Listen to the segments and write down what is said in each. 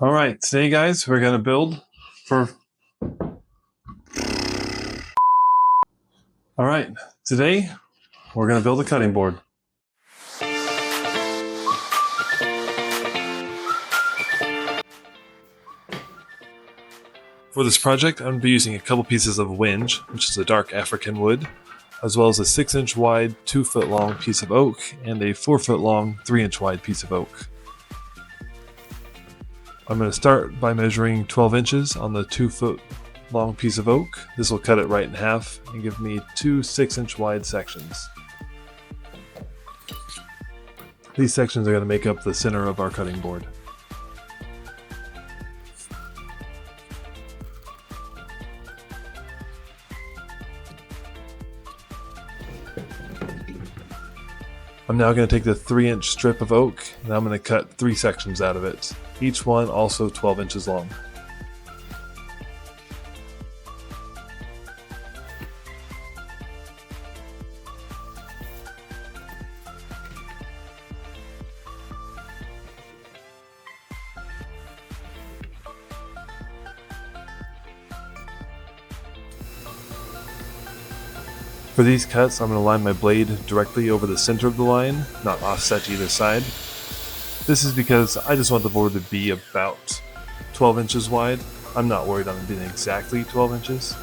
All right, today guys, we're gonna build for. All right, today we're gonna build a cutting board. For this project, I'm gonna be using a couple pieces of wenge, which is a dark African wood, as well as a 6-inch wide, 2-foot long piece of oak, and a 4-foot long, 3-inch wide piece of oak. I'm going to start by measuring 12 inches on the 2-foot long piece of oak. This will cut it right in half and give me two 6-inch wide sections. These sections are going to make up the center of our cutting board. I'm now going to take the 3-inch strip of oak and I'm going to cut 3 sections out of it, each one also 12 inches long. For these cuts, I'm going to line my blade directly over the center of the line, not offset to either side. This is because I just want the board to be about 12 inches wide. I'm not worried on it being exactly 12 inches.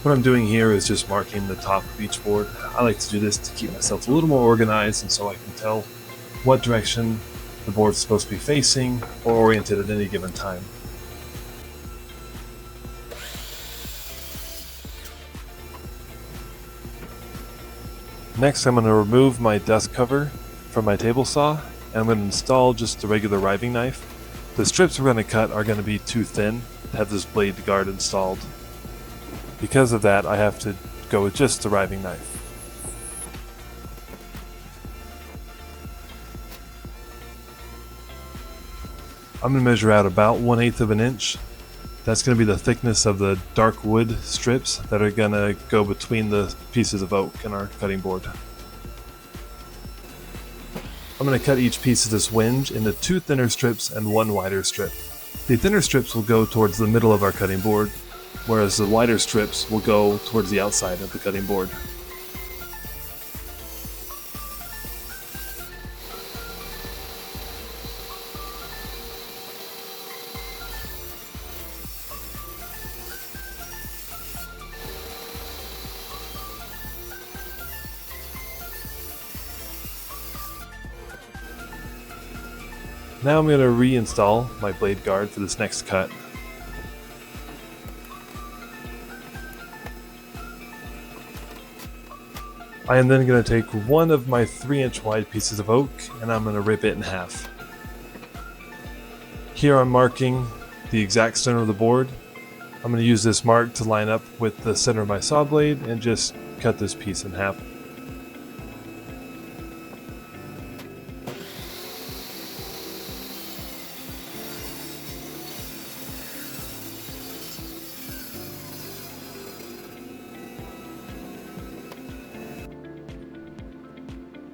What I'm doing here is just marking the top of each board. I like to do this to keep myself a little more organized and so I can tell what direction the board is supposed to be facing or oriented at any given time. Next, I'm going to remove my dust cover from my table saw and I'm going to install just the regular riving knife. The strips we're going to cut are going to be too thin to have this blade guard installed. Because of that, I have to go with just the riving knife. I'm going to measure out about 1/8 of an inch. That's going to be the thickness of the dark wood strips that are going to go between the pieces of oak in our cutting board. I'm going to cut each piece of this wenge into 2 thinner strips and 1 wider strip. The thinner strips will go towards the middle of our cutting board, whereas the wider strips will go towards the outside of the cutting board. Now I'm going to reinstall my blade guard for this next cut. I am then going to take one of my 3-inch wide pieces of oak and I'm going to rip it in half. Here I'm marking the exact center of the board. I'm going to use this mark to line up with the center of my saw blade and just cut this piece in half.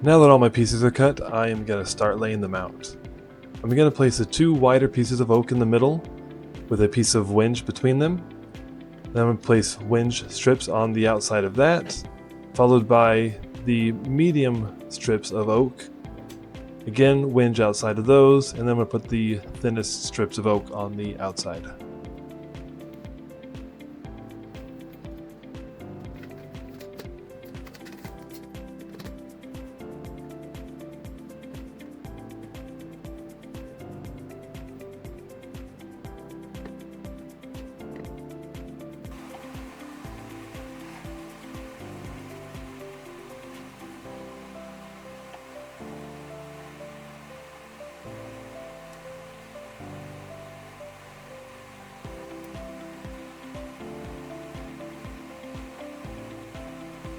Now that all my pieces are cut, I am going to start laying them out. I'm going to place the 2 wider pieces of oak in the middle with a piece of wenge between them. Then I'm going to place wenge strips on the outside of that, followed by the medium strips of oak. Again, wenge outside of those, and then I'm going to put the thinnest strips of oak on the outside.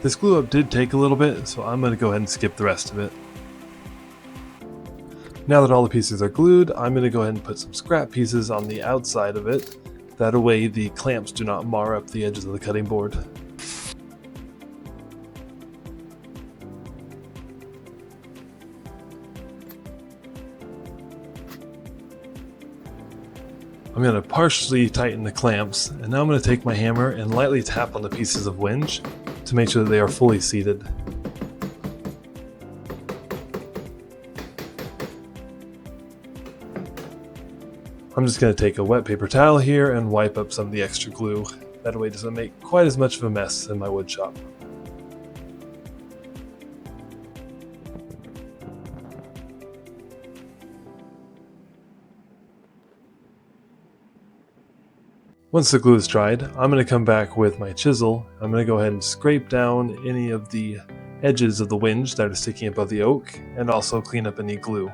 This glue up did take a little bit, so I'm going to go ahead and skip the rest of it. Now that all the pieces are glued, I'm going to go ahead and put some scrap pieces on the outside of it. That way the clamps do not mar up the edges of the cutting board. I'm going to partially tighten the clamps, and now I'm going to take my hammer and lightly tap on the pieces of wenge to make sure that they are fully seated. I'm just going to take a wet paper towel here and wipe up some of the extra glue. That way it doesn't make quite as much of a mess in my wood shop. Once the glue is dried, I'm going to come back with my chisel. I'm going to go ahead and scrape down any of the edges of the wenge that are sticking above the oak, and also clean up any glue.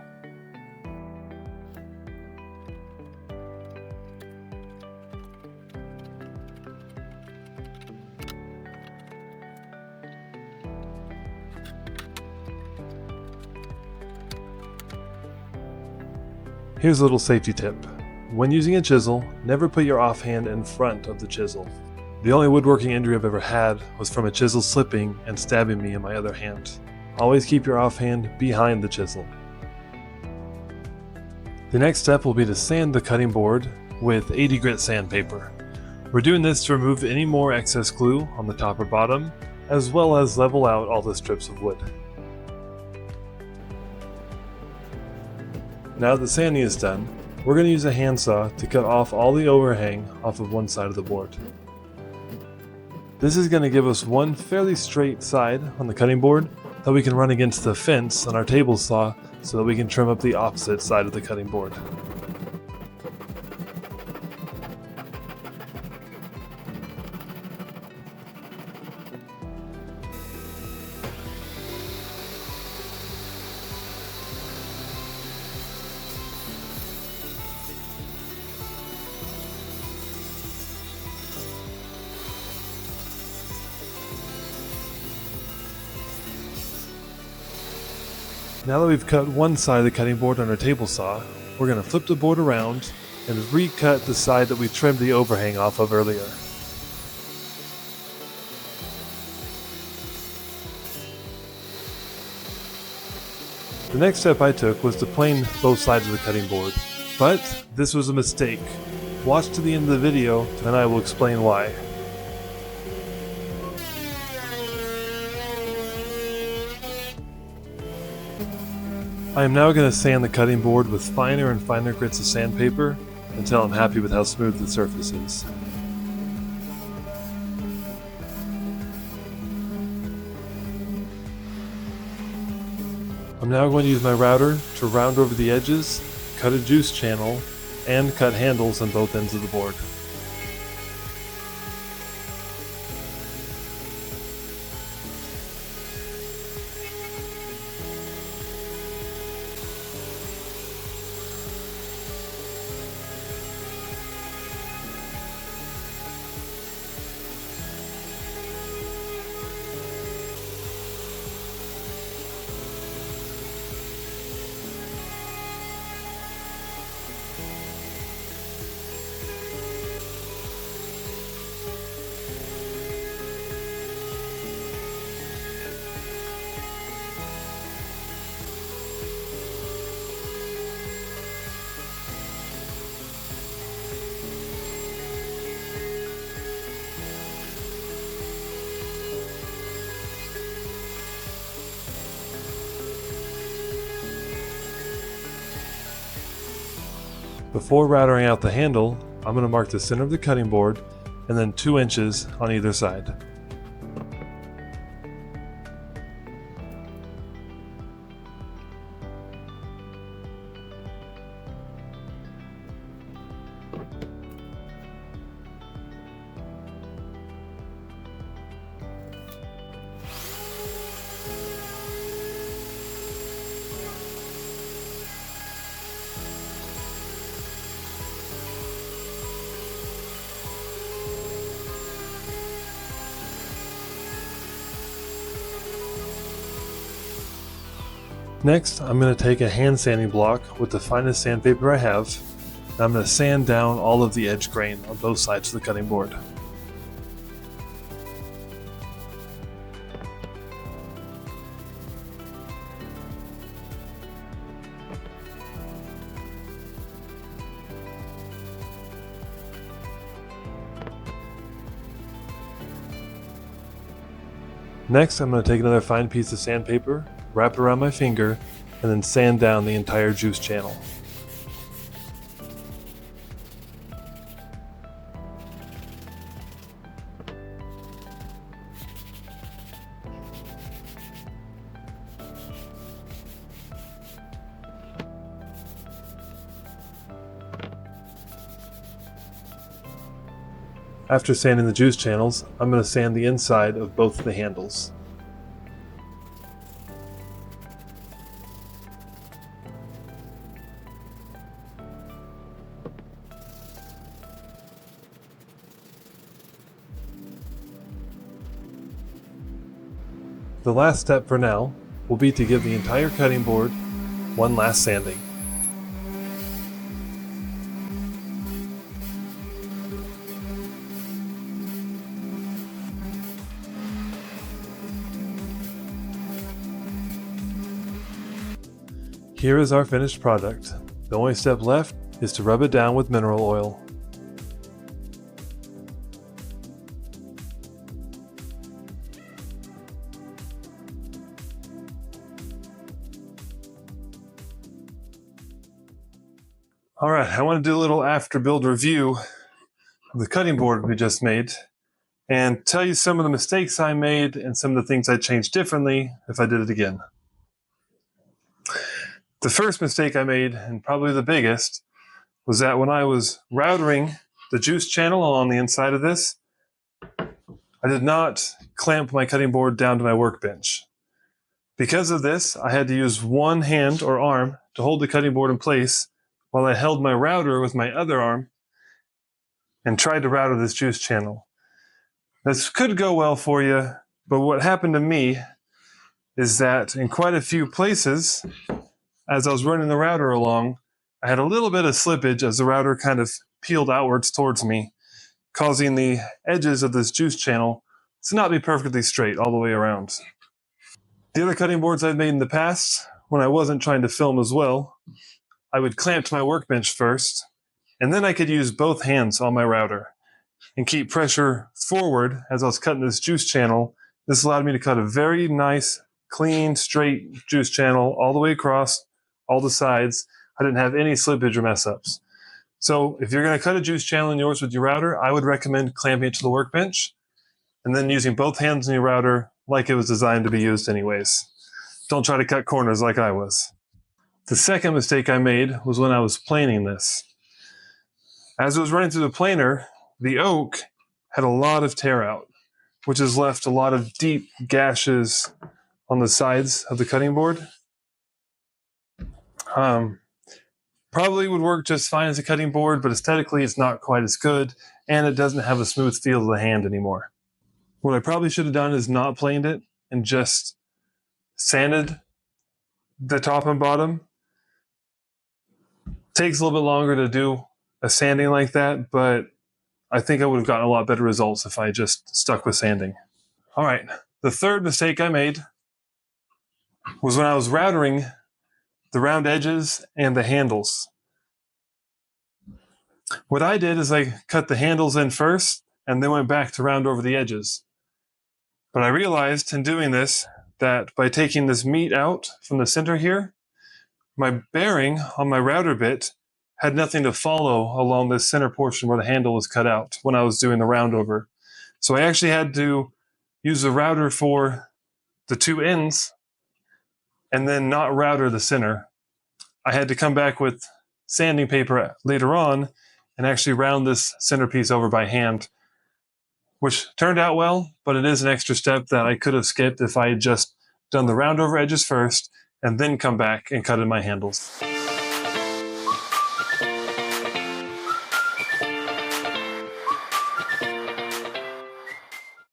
Here's a little safety tip. When using a chisel, never put your offhand in front of the chisel. The only woodworking injury I've ever had was from a chisel slipping and stabbing me in my other hand. Always keep your offhand behind the chisel. The next step will be to sand the cutting board with 80 grit sandpaper. We're doing this to remove any more excess glue on the top or bottom, as well as level out all the strips of wood. Now that the sanding is done, we're going to use a handsaw to cut off all the overhang off of one side of the board. This is going to give us one fairly straight side on the cutting board that we can run against the fence on our table saw so that we can trim up the opposite side of the cutting board. Now that we've cut one side of the cutting board on our table saw, we're going to flip the board around and recut the side that we trimmed the overhang off of earlier. The next step I took was to plane both sides of the cutting board, but this was a mistake. Watch to the end of the video and I will explain why. I am now going to sand the cutting board with finer and finer grits of sandpaper until I'm happy with how smooth the surface is. I'm now going to use my router to round over the edges, cut a juice channel, and cut handles on both ends of the board. Before routering out the handle, I'm going to mark the center of the cutting board and then 2 inches on either side. Next, I'm going to take a hand sanding block with the finest sandpaper I have, and I'm going to sand down all of the edge grain on both sides of the cutting board. Next, I'm going to take another fine piece of sandpaper, wrap it around my finger, and then sand down the entire juice channel. After sanding the juice channels, I'm going to sand the inside of both the handles. The last step for now will be to give the entire cutting board one last sanding. Here is our finished product. The only step left is to rub it down with mineral oil. Alright, I want to do a little after build review of the cutting board we just made and tell you some of the mistakes I made and some of the things I'd change differently if I did it again. The first mistake I made, and probably the biggest, was that when I was routering the juice channel on the inside of this, I did not clamp my cutting board down to my workbench. Because of this, I had to use one hand or arm to hold the cutting board in place while I held my router with my other arm and tried to router this juice channel. This could go well for you, but what happened to me is that in quite a few places, as I was running the router along, I had a little bit of slippage as the router kind of peeled outwards towards me, causing the edges of this juice channel to not be perfectly straight all the way around. The other cutting boards I've made in the past, when I wasn't trying to film as well, I would clamp to my workbench first, and then I could use both hands on my router and keep pressure forward as I was cutting this juice channel. This allowed me to cut a very nice, clean, straight juice channel all the way across, all the sides. I didn't have any slippage or mess ups. So if you're going to cut a juice channel in yours with your router, I would recommend clamping it to the workbench and then using both hands on your router like it was designed to be used anyways. Don't try to cut corners like I was. The second mistake I made was when I was planing this. As it was running through the planer, the oak had a lot of tear out, which has left a lot of deep gashes on the sides of the cutting board. Probably would work just fine as a cutting board, but aesthetically it's not quite as good, and it doesn't have a smooth feel to the hand anymore. What I probably should have done is not planed it and just sanded the top and bottom. Takes a little bit longer to do a sanding like that, but I think I would have gotten a lot better results if I just stuck with sanding. All right, the third mistake I made was when I was routering the round edges and the handles. What I did is I cut the handles in first and then went back to round over the edges. But I realized in doing this that by taking this meat out from the center here, my bearing on my router bit had nothing to follow along this center portion where the handle was cut out when I was doing the round over. So I actually had to use the router for the two ends and then not router the center. I had to come back with sanding paper later on and actually round this centerpiece over by hand, which turned out well, but it is an extra step that I could have skipped if I had just done the round over edges first and then come back and cut in my handles.